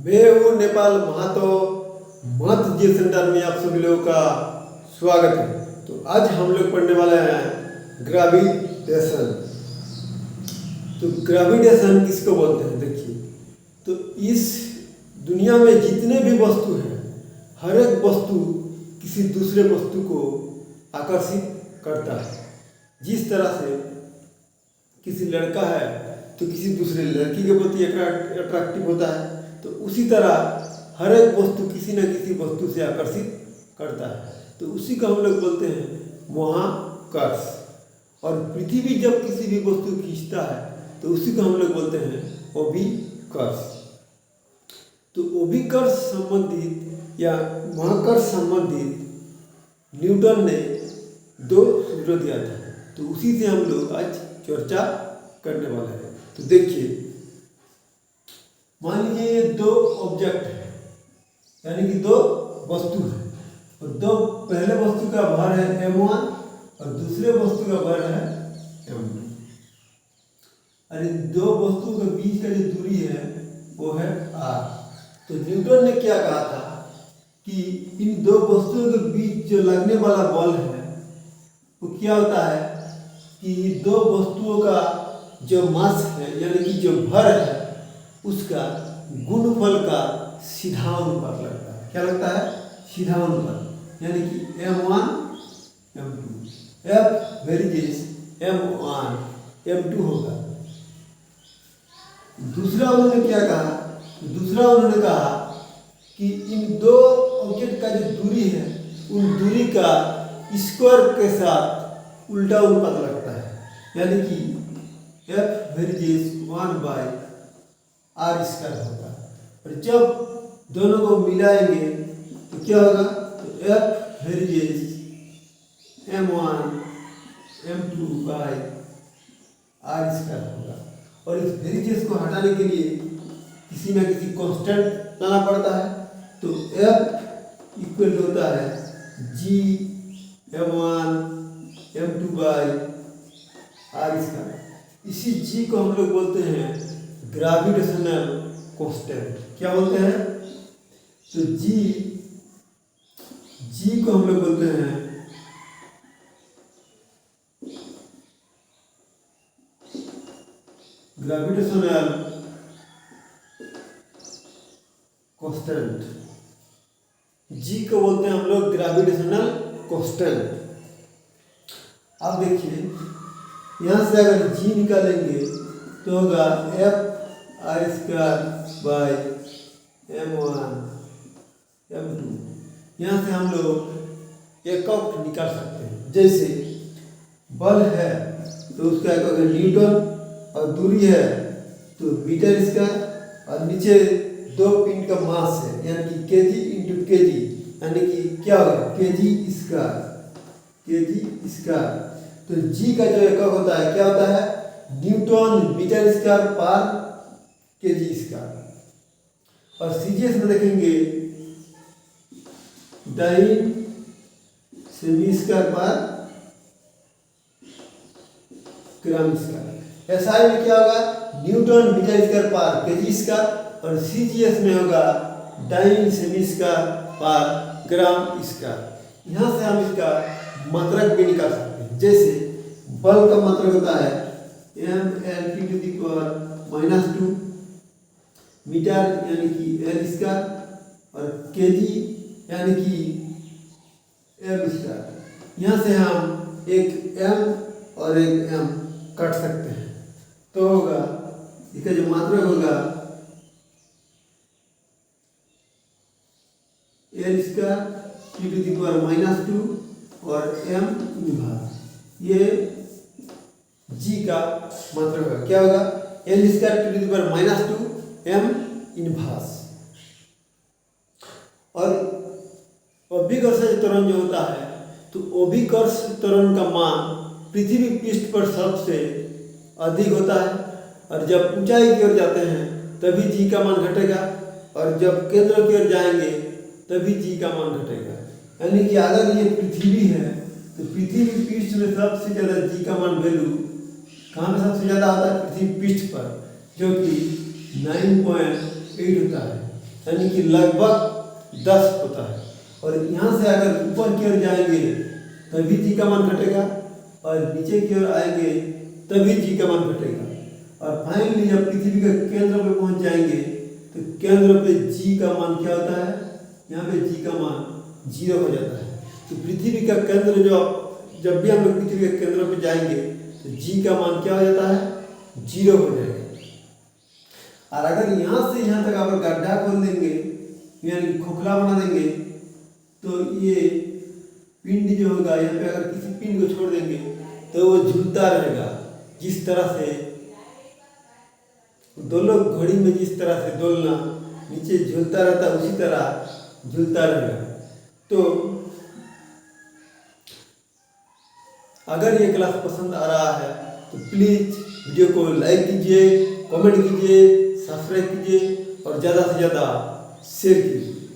मैं हूँ नेपाल महातो मत जी सेंटर में आप सभी लोगों का स्वागत है। तो आज हम लोग पढ़ने वाले हैं ग्रेविटेशन। तो ग्रेविटेशन किसको बोलते हैं? देखिए, तो इस दुनिया में जितने भी वस्तु हैं, हर एक वस्तु किसी दूसरे वस्तु को आकर्षित करता है। जिस तरह से किसी लड़का है तो किसी दूसरे लड़की के प्रति अट्रैक्टिव होता है, तो उसी तरह हर एक वस्तु किसी न किसी वस्तु से आकर्षित करता है। तो उसी को हम लोग बोलते हैं महाकर्ष। और पृथ्वी जब किसी भी वस्तु खींचता है तो उसी को हम लोग बोलते हैं अभिकर्ष। तो अभिकर्ष संबंधित या महाकर्ष संबंधित न्यूटन ने 2 सूत्र दिया था, तो उसी से हम लोग आज चर्चा करने वाले हैं। तो देखिए, मान लीजिए ये 2 ऑब्जेक्ट है, यानी कि 2 वस्तु है, और 2 पहले वस्तु का भर है m1 और दूसरे वस्तु का भर है m2। और इन 2 वस्तुओं के बीच का जो दूरी है वो है r। तो न्यूटन ने क्या कहा था कि इन 2 वस्तुओं के बीच जो लगने वाला बल है वो क्या होता है कि 2 वस्तुओं का जो मास है, यानी कि जो भर है, उसका गुणनफल का सीधा अनुपात लगता है। क्या लगता है? सीधा अनुपात, यानी कि m1 m2 F वेरिजेस m1 m2 होगा। दूसरा उन्होंने क्या कहा? दूसरा उन्होंने कहा कि इन 2 ऑब्जेक्ट का जो दूरी है, उन दूरी का स्क्वायर के साथ उल्टा अनुपात लगता है, यानी कि F वेरिजेस 1/r² होगा। और जब दोनों को मिलाएंगे तो क्या होगा? तो F वेरिजेस m1 m2/r² होगा। और इस वेरिजेस को हटाने के लिए किसी न किसी कांस्टेंट लाना पड़ता है। तो F इक्वल होता है g m1 m2/r²। इसी g को हम लोग बोलते हैं ग्रेविटेशनल कांस्टेंट। क्या बोलते हैं? तो g को हम लोग बोलते हैं ग्रेविटेशनल कांस्टेंट। g को बोलते हैं हम लोग ग्रेविटेशनल कांस्टेंट। अब देखिए, यहाँ से अगर g निकालेंगे तो होगा F r²/m1 m2। यहाँ से हम लोग एकक निकाल सकते हैं। जैसे बल है तो उसका एकक है न्यूटन, और दूरी है तो मीटर स्क्वायर, और नीचे 2 पिंड का मास है, यानी कि केजी इंटू केजी, यानी कि क्या होगा? KG square. तो g का जो एकक होता है क्या होता है? न्यूटन मीटर स्क्वायर पर केजी स्क्वायर। और सीजीएस में देखेंगे डाइन सेमी स्क्वायर पर ग्राम स्क्वायर। एसआई में क्या होगा? न्यूटन मीटर स्क्वायर पर केजी स्क्वायर, और सीजीएस में होगा डाइन सेमी स्क्वायर पर ग्राम स्क्वायर। यहाँ से हम इसका मात्रक भी निकाल सकते हैं। जैसे बल का मात्रक होता है m(L)(2), मीटर यानी कि L², और केजी यानी कि m²। यहाँ से हम एक m और एक m काट सकते हैं, तो होगा इसका जो मात्रक होगा L²(2) और m⁻। ये g का मात्रक होगा। क्या होगा? L²(2) m⁻। और अभिकर्ष त्वरण जो होता है, तो अभिकर्ष त्वरण का मान पृथ्वी पृष्ठ पर सबसे अधिक होता है, और जब ऊंचाई की ओर जाते हैं तभी g का मान घटेगा, और जब केंद्र की ओर जाएंगे तभी g का मान घटेगा। यानी कि अगर ये पृथ्वी है तो पृथ्वी पृष्ठ में सबसे ज़्यादा g का मान वैल्यू कहाँ में सबसे ज़्यादा होता है? पृथ्वी पृष्ठ पर, जो कि 9.8 होता है। यानी कि लगभग 10 होता है। और यहाँ से अगर ऊपर की ओर जाएंगे तभी जी का मान घटेगा, और नीचे की ओर आएंगे तभी जी का मान घटेगा। और फाइनली जब पृथ्वी के केंद्र पे पहुंच जाएंगे तो केंद्र पे जी का मान क्या होता है, यहाँ पे जी का मान 0 हो जाता है। तो पृथ्वी का केंद्र जब भी हम लोग पृथ्वी के केंद्र पे जाएंगे तो जी का मान क्या हो जाता है, 0 हो जाएगा। और अगर यहाँ से यहाँ तक आप गड्ढा खोल देंगे यानी खोखला बना देंगे तो ये पिंड जो होगा, यहाँ पे अगर किसी पिंड को छोड़ देंगे तो वो झूलता रहेगा। जिस तरह से दोनों घड़ी में जिस तरह से दोलना नीचे झूलता रहता है उसी तरह झूलता रहेगा। तो अगर ये क्लास पसंद आ रहा है तो प्लीज़ वीडियो को लाइक कीजिए, कमेंट कीजिए, सब्सक्राइब कीजिए और ज़्यादा से ज़्यादा शेयर कीजिए।